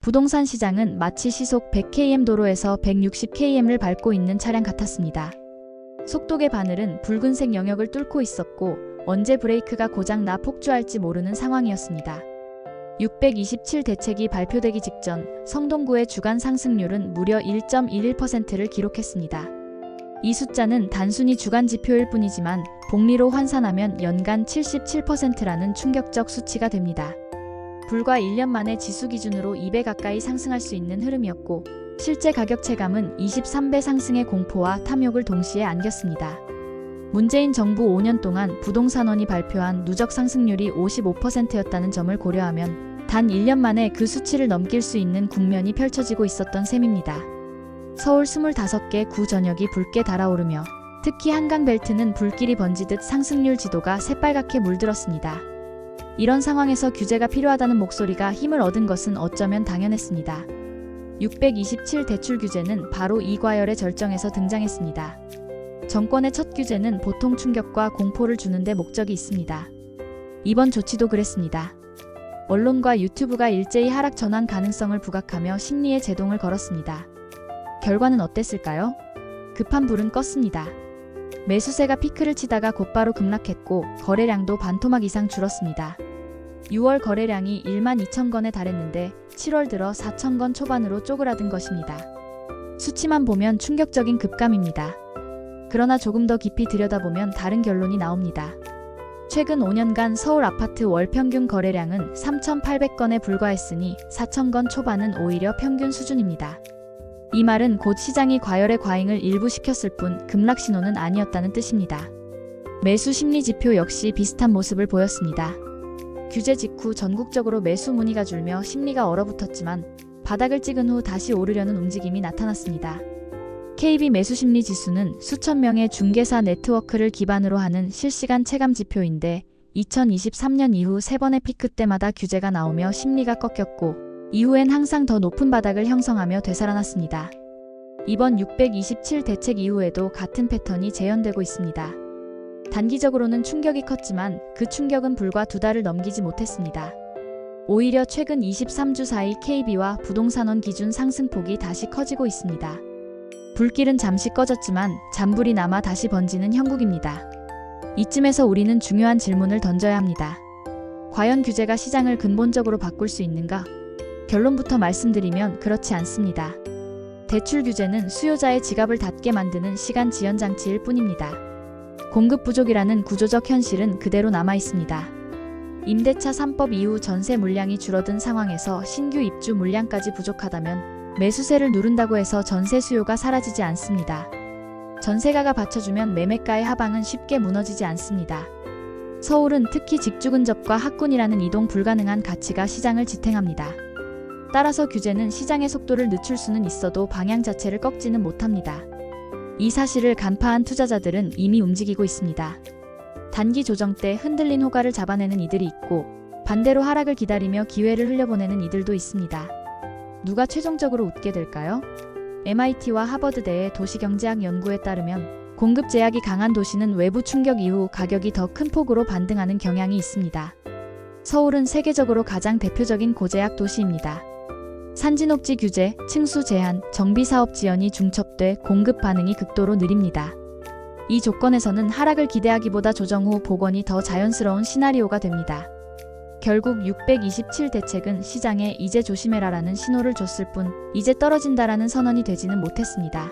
부동산 시장은 마치 시속 100km 도로에서 160km를 밟고 있는 차량 같았습니다. 속도계 바늘은 붉은색 영역을 뚫고 있었고 언제 브레이크가 고장나 폭주할지 모르는 상황이었습니다. 627 대책이 발표되기 직전 성동구의 주간 상승률은 무려 1.11%를 기록했습니다. 이 숫자는 단순히 주간 지표일 뿐이지만 복리로 환산하면 연간 77%라는 충격적 수치가 됩니다. 불과 1년 만에 지수 기준으로 2배 가까이 상승할 수 있는 흐름이었고 실제 가격 체감은 23배 상승의 공포와 탐욕을 동시에 안겼습니다. 문재인 정부 5년 동안 부동산원이 발표한 누적 상승률이 55%였다는 점을 고려하면 단 1년 만에 그 수치를 넘길 수 있는 국면이 펼쳐지고 있었던 셈입니다. 서울 25개 구 전역이 붉게 달아오르며 특히 한강벨트는 불길이 번지듯 상승률 지도가 새빨갛게 물들었습니다. 이런 상황에서 규제가 필요하다는 목소리가 힘을 얻은 것은 어쩌면 당연했습니다. 627 대출 규제는 바로 이 과열의 절정에서 등장했습니다. 정권의 첫 규제는 보통 충격과 공포를 주는 데 목적이 있습니다. 이번 조치도 그랬습니다. 언론과 유튜브가 일제히 하락 전환 가능성을 부각하며 심리에 제동을 걸었습니다. 결과는 어땠을까요? 급한 불은 껐습니다. 매수세가 피크를 치다가 곧바로 급락했고 거래량도 반토막 이상 줄었습니다. 6월 거래량이 1만 2천 건에 달했는데 7월 들어 4천 건 초반으로 쪼그라든 것입니다. 수치만 보면 충격적인 급감입니다. 그러나 조금 더 깊이 들여다보면 다른 결론이 나옵니다. 최근 5년간 서울 아파트 월 평균 거래량은 3,800건에 불과했으니 4,000건 초반은 오히려 평균 수준입니다. 이 말은 곧 시장이 과열의 과잉을 일부 시켰을 뿐 급락 신호는 아니었다는 뜻입니다. 매수 심리 지표 역시 비슷한 모습을 보였습니다. 규제 직후 전국적으로 매수 문의가 줄며 심리가 얼어붙었지만 바닥을 찍은 후 다시 오르려는 움직임이 나타났습니다. KB 매수심리 지수는 수천 명의 중개사 네트워크를 기반으로 하는 실시간 체감 지표인데 2023년 이후 3번의 피크 때마다 규제가 나오며 심리가 꺾였고 이후엔 항상 더 높은 바닥을 형성하며 되살아났습니다. 이번 627 대책 이후에도 같은 패턴이 재현되고 있습니다. 단기적으로는 충격이 컸지만 그 충격은 불과 2달을 넘기지 못했습니다. 오히려 최근 23주 사이 KB와 부동산원 기준 상승폭이 다시 커지고 있습니다. 불길은 잠시 꺼졌지만 잔불이 남아 다시 번지는 형국입니다. 이쯤에서 우리는 중요한 질문을 던져야 합니다. 과연 규제가 시장을 근본적으로 바꿀 수 있는가? 결론부터 말씀드리면 그렇지 않습니다. 대출 규제는 수요자의 지갑을 닫게 만드는 시간 지연 장치일 뿐입니다. 공급 부족이라는 구조적 현실은 그대로 남아 있습니다. 임대차 3법 이후 전세 물량이 줄어든 상황에서 신규 입주 물량까지 부족하다면 매수세를 누른다고 해서 전세 수요가 사라지지 않습니다. 전세가가 받쳐주면 매매가의 하방은 쉽게 무너지지 않습니다. 서울은 특히 직주 근접과 학군이라는 이동 불가능한 가치가 시장을 지탱합니다. 따라서 규제는 시장의 속도를 늦출 수는 있어도 방향 자체를 꺾지는 못합니다. 이 사실을 간파한 투자자들은 이미 움직이고 있습니다. 단기 조정 때 흔들린 호가를 잡아내는 이들이 있고 반대로 하락을 기다리며 기회를 흘려보내는 이들도 있습니다. 누가 최종적으로 웃게 될까요? MIT와 하버드대의 도시경제학 연구에 따르면 공급 제약이 강한 도시는 외부 충격 이후 가격이 더 큰 폭으로 반등하는 경향이 있습니다. 서울은 세계적으로 가장 대표적인 고제약 도시입니다. 산지녹지 규제, 층수 제한, 정비사업 지연이 중첩돼 공급 반응이 극도로 느립니다. 이 조건에서는 하락을 기대하기보다 조정 후 복원이 더 자연스러운 시나리오가 됩니다. 결국 627 대책은 시장에 이제 조심해라라는 신호를 줬을 뿐 이제 떨어진다라는 선언이 되지는 못했습니다.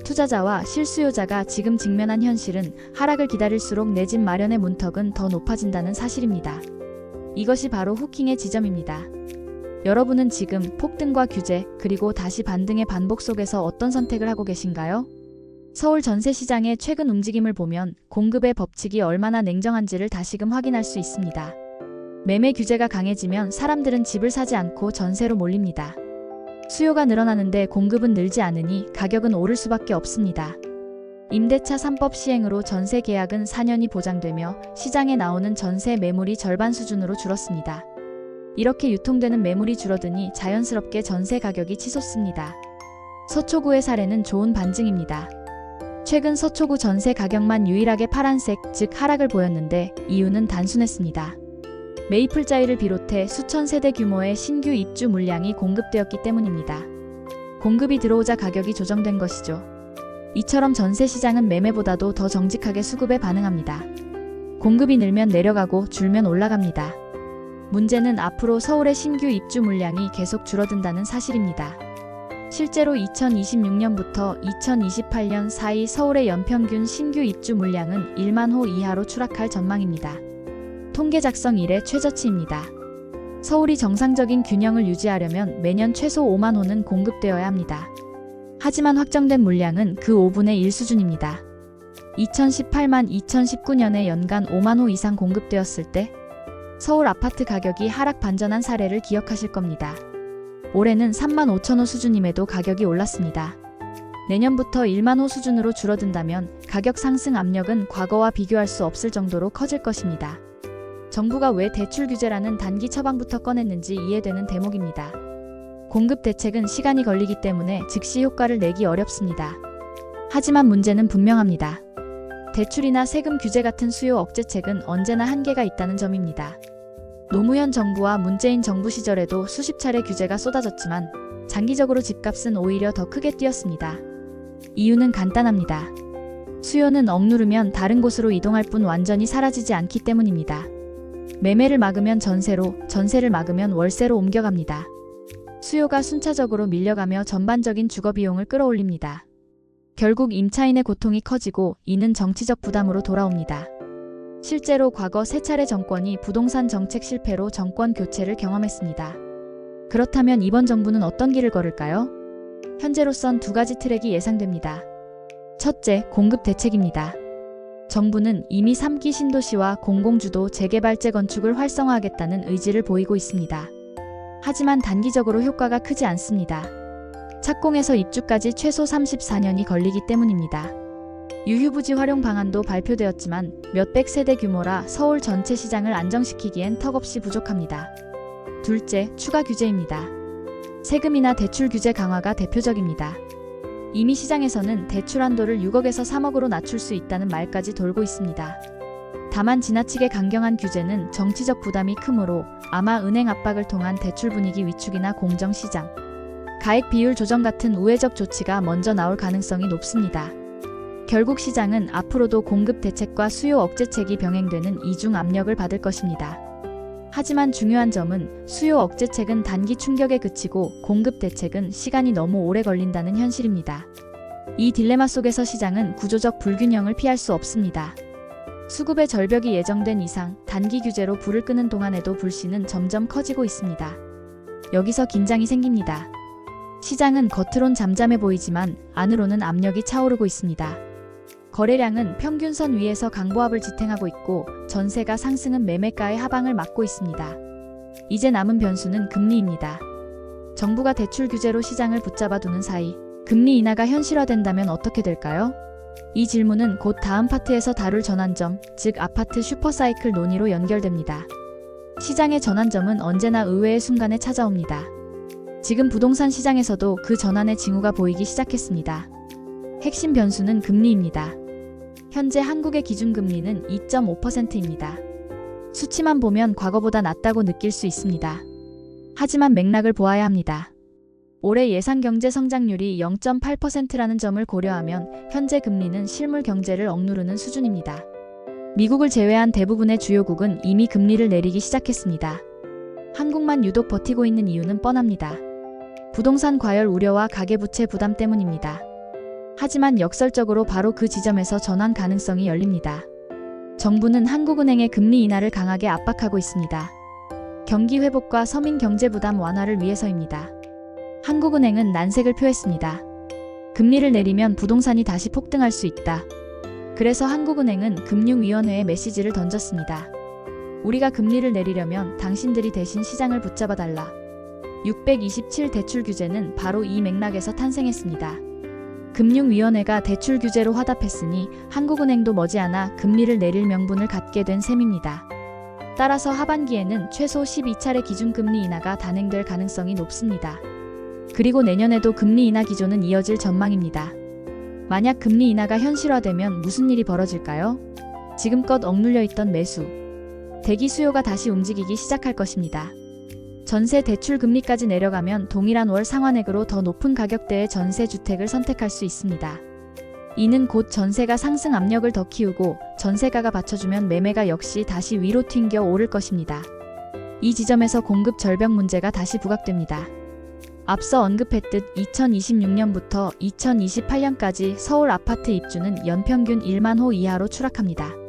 투자자와 실수요자가 지금 직면한 현실은 하락을 기다릴수록 내 집 마련의 문턱은 더 높아진다는 사실입니다. 이것이 바로 후킹의 지점입니다. 여러분은 지금 폭등과 규제 그리고 다시 반등의 반복 속에서 어떤 선택을 하고 계신가요? 서울 전세 시장의 최근 움직임을 보면 공급의 법칙이 얼마나 냉정한지를 다시금 확인할 수 있습니다. 매매 규제가 강해지면 사람들은 집을 사지 않고 전세로 몰립니다. 수요가 늘어나는데 공급은 늘지 않으니 가격은 오를 수밖에 없습니다. 임대차 3법 시행으로 전세 계약은 4년이 보장되며 시장에 나오는 전세 매물이 절반 수준으로 줄었습니다. 이렇게 유통되는 매물이 줄어드니 자연스럽게 전세 가격이 치솟습니다. 서초구의 사례는 좋은 반증입니다. 최근 서초구 전세 가격만 유일하게 파란색, 즉 하락을 보였는데 이유는 단순했습니다. 메이플자이를 비롯해 수천 세대 규모의 신규 입주 물량이 공급되었기 때문입니다. 공급이 들어오자 가격이 조정된 것이죠. 이처럼 전세 시장은 매매보다도 더 정직하게 수급에 반응합니다. 공급이 늘면 내려가고 줄면 올라갑니다. 문제는 앞으로 서울의 신규 입주 물량이 계속 줄어든다는 사실입니다. 실제로 2026년부터 2028년 사이 서울의 연평균 신규 입주 물량은 1만 호 이하로 추락할 전망입니다. 통계 작성 이래 최저치입니다. 서울이 정상적인 균형을 유지하려면 매년 최소 5만 호는 공급되어야 합니다. 하지만 확정된 물량은 그 5분의 1 수준입니다. 2018만 2019년에 연간 5만 호 이상 공급되었을 때 서울 아파트 가격이 하락 반전한 사례를 기억하실 겁니다. 올해는 3만 5천 호 수준임에도 가격이 올랐습니다. 내년부터 1만 호 수준으로 줄어든다면 가격 상승 압력은 과거와 비교할 수 없을 정도로 커질 것입니다. 정부가 왜 대출 규제라는 단기 처방부터 꺼냈는지 이해되는 대목입니다. 공급 대책은 시간이 걸리기 때문에 즉시 효과를 내기 어렵습니다. 하지만 문제는 분명합니다. 대출이나 세금 규제 같은 수요 억제책은 언제나 한계가 있다는 점입니다. 노무현 정부와 문재인 정부 시절에도 수십 차례 규제가 쏟아졌지만 장기적으로 집값은 오히려 더 크게 뛰었습니다. 이유는 간단합니다. 수요는 억누르면 다른 곳으로 이동할 뿐 완전히 사라지지 않기 때문입니다. 매매를 막으면 전세로, 전세를 막으면 월세로 옮겨갑니다. 수요가 순차적으로 밀려가며 전반적인 주거 비용을 끌어올립니다. 결국 임차인의 고통이 커지고 이는 정치적 부담으로 돌아옵니다. 실제로 과거 세 차례 정권이 부동산 정책 실패로 정권 교체를 경험했습니다. 그렇다면 이번 정부는 어떤 길을 걸을까요? 현재로선 두 가지 트랙이 예상됩니다. 첫째, 공급 대책입니다. 정부는 이미 3기 신도시와 공공주도 재개발 재건축을 활성화하겠다는 의지를 보이고 있습니다. 하지만 단기적으로 효과가 크지 않습니다. 착공에서 입주까지 최소 34년이 걸리기 때문입니다. 유휴부지 활용 방안도 발표되었지만 몇백 세대 규모라 서울 전체 시장을 안정시키기엔 턱없이 부족합니다. 둘째, 추가 규제입니다. 세금이나 대출 규제 강화가 대표적입니다. 이미 시장에서는 대출 한도를 6억에서 3억으로 낮출 수 있다는 말까지 돌고 있습니다. 다만 지나치게 강경한 규제는 정치적 부담이 크므로 아마 은행 압박을 통한 대출 분위기 위축이나 공정시장, 가액 비율 조정 같은 우회적 조치가 먼저 나올 가능성이 높습니다. 결국 시장은 앞으로도 공급 대책과 수요 억제책이 병행되는 이중 압력을 받을 것입니다. 하지만 중요한 점은 수요 억제책은 단기 충격에 그치고 공급 대책은 시간이 너무 오래 걸린다는 현실입니다. 이 딜레마 속에서 시장은 구조적 불균형을 피할 수 없습니다. 수급의 절벽이 예정된 이상 단기 규제로 불을 끄는 동안에도 불씨는 점점 커지고 있습니다. 여기서 긴장이 생깁니다. 시장은 겉으론 잠잠해 보이지만 안으로는 압력이 차오르고 있습니다. 거래량은 평균선 위에서 강보합을 지탱하고 있고 전세가 상승은 매매가의 하방을 막고 있습니다. 이제 남은 변수는 금리입니다. 정부가 대출 규제로 시장을 붙잡아 두는 사이 금리 인하가 현실화된다면 어떻게 될까요? 이 질문은 곧 다음 파트에서 다룰 전환점, 즉 아파트 슈퍼사이클 논의로 연결됩니다. 시장의 전환점은 언제나 의외의 순간에 찾아옵니다. 지금 부동산 시장에서도 그 전환의 징후가 보이기 시작했습니다. 핵심 변수는 금리입니다. 현재 한국의 기준금리는 2.5%입니다. 수치만 보면 과거보다 낮다고 느낄 수 있습니다. 하지만 맥락을 보아야 합니다. 올해 예상 경제 성장률이 0.8%라는 점을 고려하면 현재 금리는 실물 경제를 억누르는 수준입니다. 미국을 제외한 대부분의 주요국은 이미 금리를 내리기 시작했습니다. 한국만 유독 버티고 있는 이유는 뻔합니다. 부동산 과열 우려와 가계부채 부담 때문입니다. 하지만 역설적으로 바로 그 지점에서 전환 가능성이 열립니다. 정부는 한국은행의 금리 인하를 강하게 압박하고 있습니다. 경기 회복과 서민 경제 부담 완화를 위해서입니다. 한국은행은 난색을 표했습니다. 금리를 내리면 부동산이 다시 폭등할 수 있다. 그래서 한국은행은 금융위원회에 메시지를 던졌습니다. 우리가 금리를 내리려면 당신들이 대신 시장을 붙잡아 달라. 627 대출 규제는 바로 이 맥락에서 탄생했습니다. 금융위원회가 대출 규제로 화답했으니 한국은행도 머지않아 금리를 내릴 명분을 갖게 된 셈입니다. 따라서 하반기에는 최소 12차례 기준금리 인하가 단행될 가능성이 높습니다. 그리고 내년에도 금리 인하 기조는 이어질 전망입니다. 만약 금리 인하가 현실화되면 무슨 일이 벌어질까요? 지금껏 억눌려 있던 매수, 대기 수요가 다시 움직이기 시작할 것입니다. 전세 대출 금리까지 내려가면 동일한 월 상환액으로 더 높은 가격대의 전세 주택을 선택할 수 있습니다. 이는 곧 전세가 상승 압력을 더 키우고 전세가가 받쳐주면 매매가 역시 다시 위로 튕겨 오를 것입니다. 이 지점에서 공급 절벽 문제가 다시 부각됩니다. 앞서 언급했듯 2026년부터 2028년까지 서울 아파트 입주는 연평균 1만 호 이하로 추락합니다.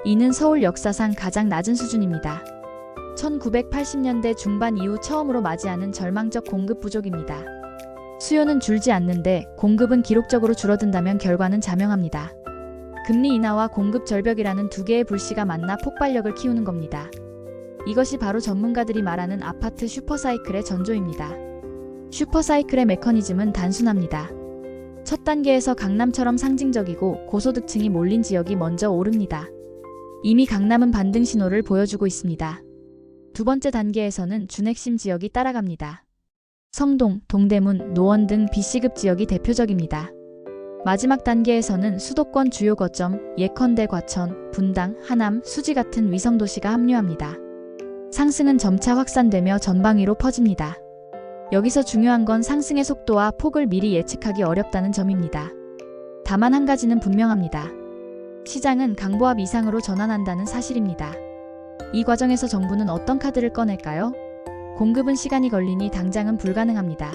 이는 서울 역사상 가장 낮은 수준입니다. 1980년대 중반 이후 처음으로 맞이하는 절망적 공급 부족입니다. 수요는 줄지 않는데 공급은 기록적으로 줄어든다면 결과는 자명합니다. 금리 인하와 공급 절벽이라는 두 개의 불씨가 만나 폭발력을 키우는 겁니다. 이것이 바로 전문가들이 말하는 아파트 슈퍼사이클의 전조입니다. 슈퍼사이클의 메커니즘은 단순합니다. 첫 단계에서 강남처럼 상징적이고 고소득층이 몰린 지역이 먼저 오릅니다. 이미 강남은 반등 신호를 보여주고 있습니다. 두 번째 단계에서는 준핵심 지역이 따라갑니다. 성동, 동대문, 노원 등 B시급 지역이 대표적입니다. 마지막 단계에서는 수도권 주요 거점, 예컨대 과천, 분당, 하남, 수지 같은 위성도시가 합류합니다. 상승은 점차 확산되며 전방위로 퍼집니다. 여기서 중요한 건 상승의 속도와 폭을 미리 예측하기 어렵다는 점입니다. 다만 한 가지는 분명합니다. 시장은 강보합 이상으로 전환한다는 사실입니다. 이 과정에서 정부는 어떤 카드를 꺼낼까요? 공급은 시간이 걸리니 당장은 불가능합니다.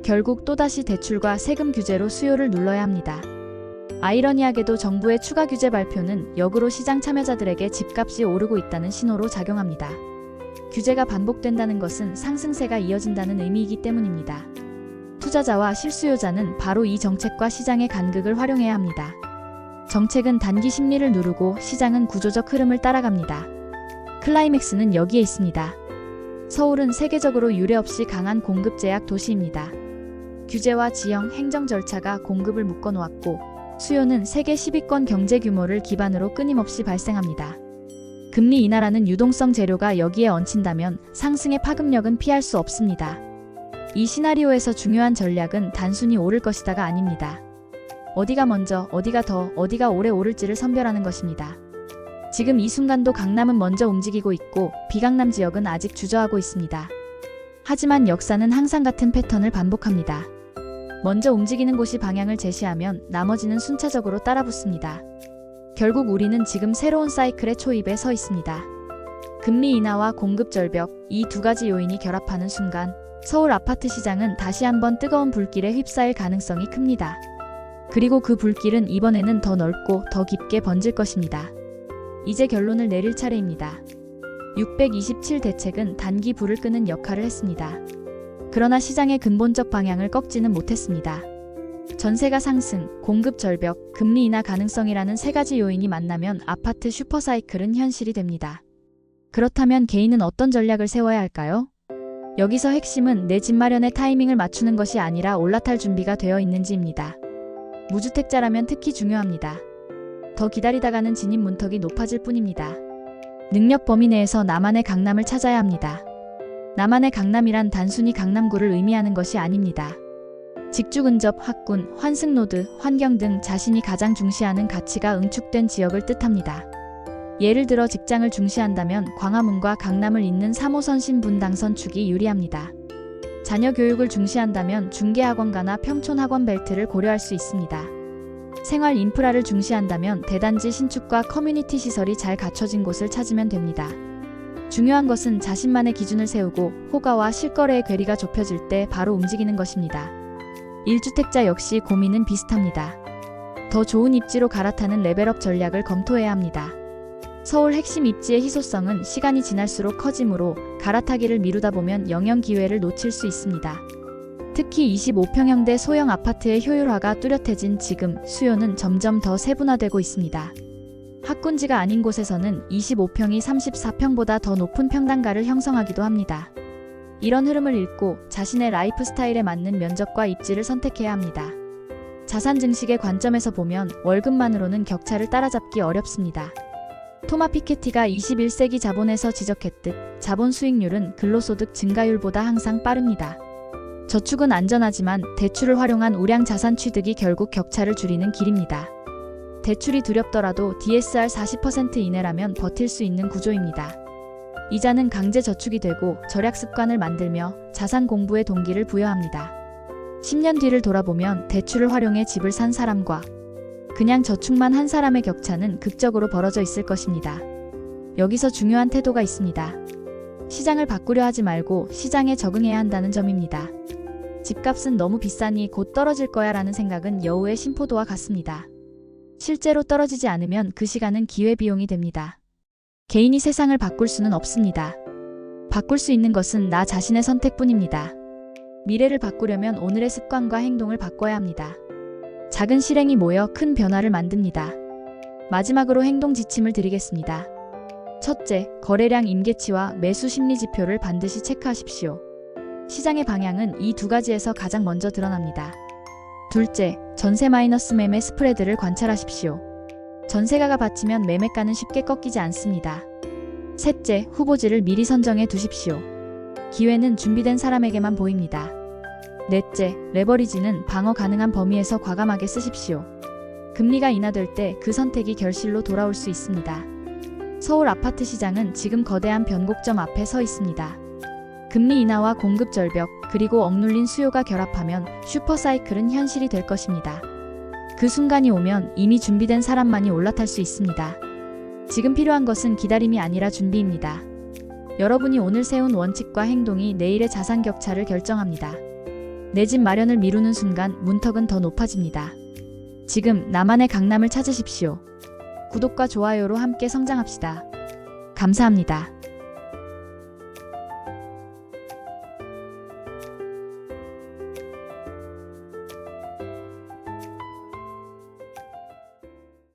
결국 또다시 대출과 세금 규제로 수요를 눌러야 합니다. 아이러니하게도 정부의 추가 규제 발표는 역으로 시장 참여자들에게 집값이 오르고 있다는 신호로 작용합니다. 규제가 반복된다는 것은 상승세가 이어진다는 의미이기 때문입니다. 투자자와 실수요자는 바로 이 정책과 시장의 간극을 활용해야 합니다. 정책은 단기 심리를 누르고 시장은 구조적 흐름을 따라갑니다. 클라이맥스는 여기에 있습니다. 서울은 세계적으로 유례없이 강한 공급 제약 도시입니다. 규제와 지형, 행정 절차가 공급을 묶어놓았고 수요는 세계 10위권 경제 규모를 기반으로 끊임없이 발생합니다. 금리 인하라는 유동성 재료가 여기에 얹힌다면 상승의 파급력은 피할 수 없습니다. 이 시나리오에서 중요한 전략은 단순히 오를 것이다가 아닙니다. 어디가 먼저, 어디가 더, 어디가 오래 오를지를 선별하는 것입니다. 지금 이 순간도 강남은 먼저 움직이고 있고 비강남 지역은 아직 주저하고 있습니다. 하지만 역사는 항상 같은 패턴을 반복합니다. 먼저 움직이는 곳이 방향을 제시하면 나머지는 순차적으로 따라붙습니다. 결국 우리는 지금 새로운 사이클의 초입에 서 있습니다. 금리 인하와 공급 절벽, 이 두 가지 요인이 결합하는 순간 서울 아파트 시장은 다시 한번 뜨거운 불길에 휩싸일 가능성이 큽니다. 그리고 그 불길은 이번에는 더 넓고 더 깊게 번질 것입니다. 이제 결론을 내릴 차례입니다. 627 대책은 단기 불을 끄는 역할을 했습니다. 그러나 시장의 근본적 방향을 꺾지는 못했습니다. 전세가 상승, 공급 절벽, 금리 인하 가능성이라는 세 가지 요인이 만나면 아파트 슈퍼사이클은 현실이 됩니다. 그렇다면 개인은 어떤 전략을 세워야 할까요? 여기서 핵심은 내 집 마련의 타이밍을 맞추는 것이 아니라 올라탈 준비가 되어 있는지입니다. 무주택자라면 특히 중요합니다. 더 기다리다가는 진입 문턱이 높아질 뿐입니다. 능력 범위 내에서 나만의 강남을 찾아야 합니다. 나만의 강남이란 단순히 강남구를 의미하는 것이 아닙니다. 직주 근접, 학군, 환승노드, 환경 등 자신이 가장 중시하는 가치가 응축된 지역을 뜻합니다. 예를 들어 직장을 중시한다면 광화문과 강남을 잇는 3호선 신분당 선축이 유리합니다. 자녀 교육을 중시한다면 중계학원가나 평촌학원 벨트를 고려할 수 있습니다. 생활 인프라를 중시한다면 대단지 신축과 커뮤니티 시설이 잘 갖춰진 곳을 찾으면 됩니다. 중요한 것은 자신만의 기준을 세우고 호가와 실거래의 괴리가 좁혀질 때 바로 움직이는 것입니다. 1주택자 역시 고민은 비슷합니다. 더 좋은 입지로 갈아타는 레벨업 전략을 검토해야 합니다. 서울 핵심 입지의 희소성은 시간이 지날수록 커지므로 갈아타기를 미루다 보면 영영 기회를 놓칠 수 있습니다. 특히 25평형대 소형 아파트의 효율화가 뚜렷해진 지금 수요는 점점 더 세분화되고 있습니다. 학군지가 아닌 곳에서는 25평이 34평보다 더 높은 평당가를 형성하기도 합니다. 이런 흐름을 읽고 자신의 라이프 스타일에 맞는 면적과 입지를 선택해야 합니다. 자산 증식의 관점에서 보면 월급만으로는 격차를 따라잡기 어렵습니다. 토마 피케티가 21세기 자본에서 지적했듯 자본 수익률은 근로소득 증가율보다 항상 빠릅니다. 저축은 안전하지만 대출을 활용한 우량 자산 취득이 결국 격차를 줄이는 길입니다. 대출이 두렵더라도 DSR 40% 이내라면 버틸 수 있는 구조입니다. 이자는 강제 저축이 되고 절약 습관을 만들며 자산 공부의 동기를 부여합니다. 10년 뒤를 돌아보면 대출을 활용해 집을 산 사람과 그냥 저축만 한 사람의 격차는 극적으로 벌어져 있을 것입니다. 여기서 중요한 태도가 있습니다. 시장을 바꾸려 하지 말고 시장에 적응해야 한다는 점입니다. 집값은 너무 비싸니 곧 떨어질 거야 라는 생각은 여우의 심포도와 같습니다. 실제로 떨어지지 않으면 그 시간은 기회비용이 됩니다. 개인이 세상을 바꿀 수는 없습니다. 바꿀 수 있는 것은 나 자신의 선택뿐입니다. 미래를 바꾸려면 오늘의 습관과 행동을 바꿔야 합니다. 작은 실행이 모여 큰 변화를 만듭니다. 마지막으로 행동 지침을 드리겠습니다. 첫째, 거래량 임계치와 매수 심리 지표를 반드시 체크하십시오. 시장의 방향은 이 두 가지에서 가장 먼저 드러납니다. 둘째, 전세 마이너스 매매 스프레드를 관찰하십시오. 전세가가 받치면 매매가는 쉽게 꺾이지 않습니다. 셋째, 후보지를 미리 선정해 두십시오. 기회는 준비된 사람에게만 보입니다. 넷째, 레버리지는 방어 가능한 범위에서 과감하게 쓰십시오. 금리가 인하될 때 그 선택이 결실로 돌아올 수 있습니다. 서울 아파트 시장은 지금 거대한 변곡점 앞에 서 있습니다. 금리 인하와 공급 절벽, 그리고 억눌린 수요가 결합하면 슈퍼사이클은 현실이 될 것입니다. 그 순간이 오면 이미 준비된 사람만이 올라탈 수 있습니다. 지금 필요한 것은 기다림이 아니라 준비입니다. 여러분이 오늘 세운 원칙과 행동이 내일의 자산 격차를 결정합니다. 내 집 마련을 미루는 순간 문턱은 더 높아집니다. 지금 나만의 강남을 찾으십시오. 구독과 좋아요로 함께 성장합시다. 감사합니다.